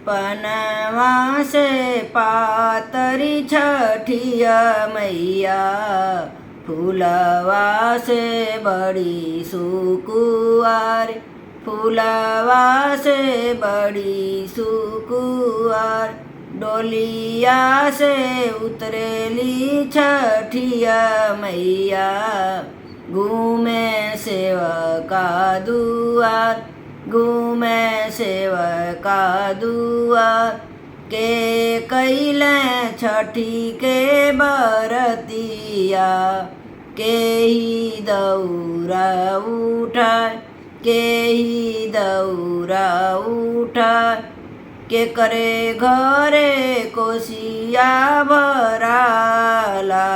पनवासे पातरी छठिया मैया फूलवासे बड़ी सुकुवार फूलवासे बड़ी सुकुवार डोलिया से उतरेली छठिया मैया घूमे सेवका दुआर घूमे सेवका दुआर के कैले छठी के बरतिया के ही दौरा उठाए के ही दौरा उठाए के करे घरे कोसिया भराला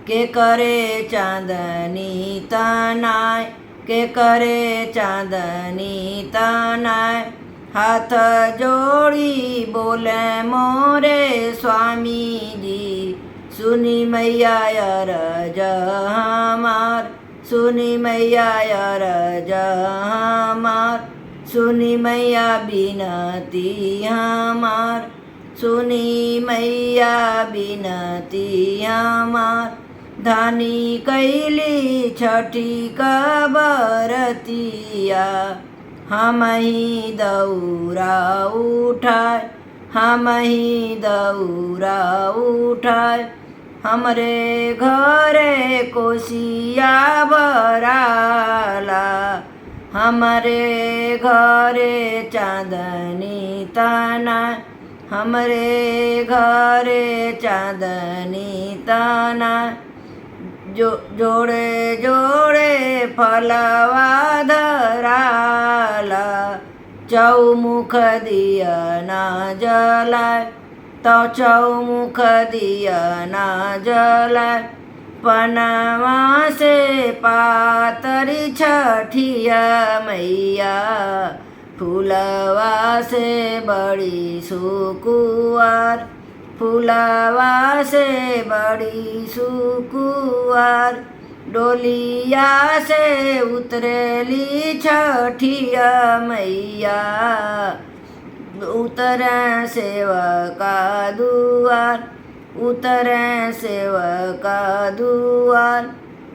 के करे चांदनी तनाय के करे चांदनी तनाय हाथ जोड़ी बोले मोरे स्वामी जी सुनी मैया अरज हमार सुनी मैया अरज हमार सुनी मैया बिनती हमार सुनी मैया बिनती हमार धानी कैली छठी का बरतिया हम ही दौरा उठाए हम ही दौरा उठाए हमरे घरे कोसिया भराला हमरे घरे चांदनी तनाय हमरे घरे चांदनी तनाय जोड़े जोड़े फलवा धराला चौमुख दिया ना जलाय तो चौमुख दिया ना जलाय पनवा से पातरी छठिया मैया फूलवा से बड़ी सुकुवार फूलवा से बड़ी सुकुवार डोलिया से उतरेली छठिया मैया उतरे सेवका दुआर उतरे सेवका दुआर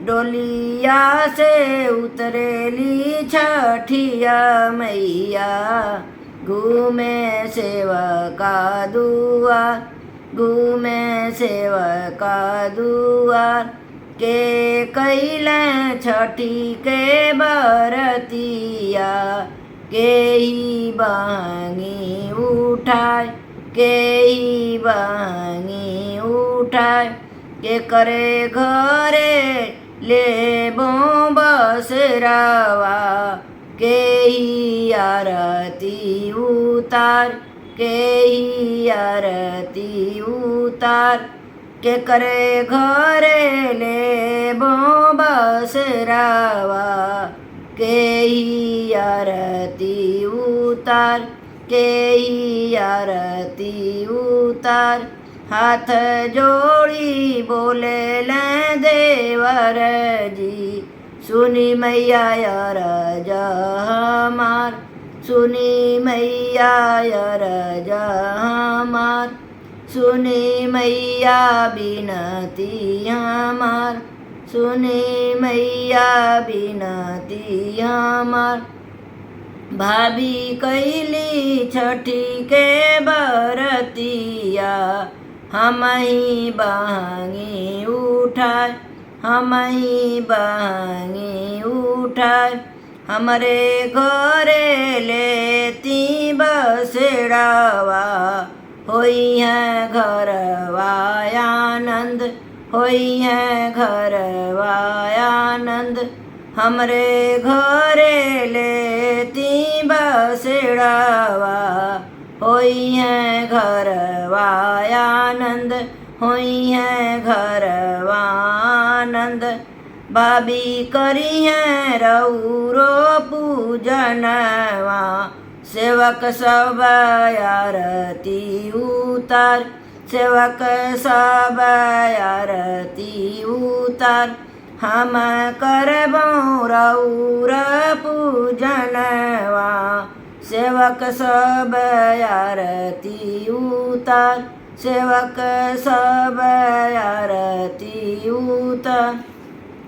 डोलिया से उतरेली छठिया मैया घूमे सेवका दुआर घूमे सेवका दुआर के कैले छठी के बरतिया के ही बांगी उठाए के ही बांगी उठाए के करे घरे ले बसरावा के ही आरती उतार के ही आरती उतार के करे घरे ले बसरावा के ही आरती उतार के ही आरती उतार हाथ जोड़ी बोले ले देवर जी सुनी मैया अरज हमार सुनी मैया अरज हमार सुनी मैया बिनती हमार सुनी मैया बिनती हमार भाभी कैली छठी के बरतिया हम ही बांगी उठाए हम ही बांगी उठाए हमरे घरे लेती बसेड़ावा होई है घरवा आनंद होई है घरवा आनंद हमरे घरे लेती बसेड़ावा होई है घरवा आनंद होई है घरवा आनंद भाभी करी है रौरो पूजनवा सेवक सब आरती उतार सेवक सब आरती उतार हम करबो रौर पूजनवा સેવક સબ આરતી ઉતાર, સેવક સબ આરતી ઉતાર.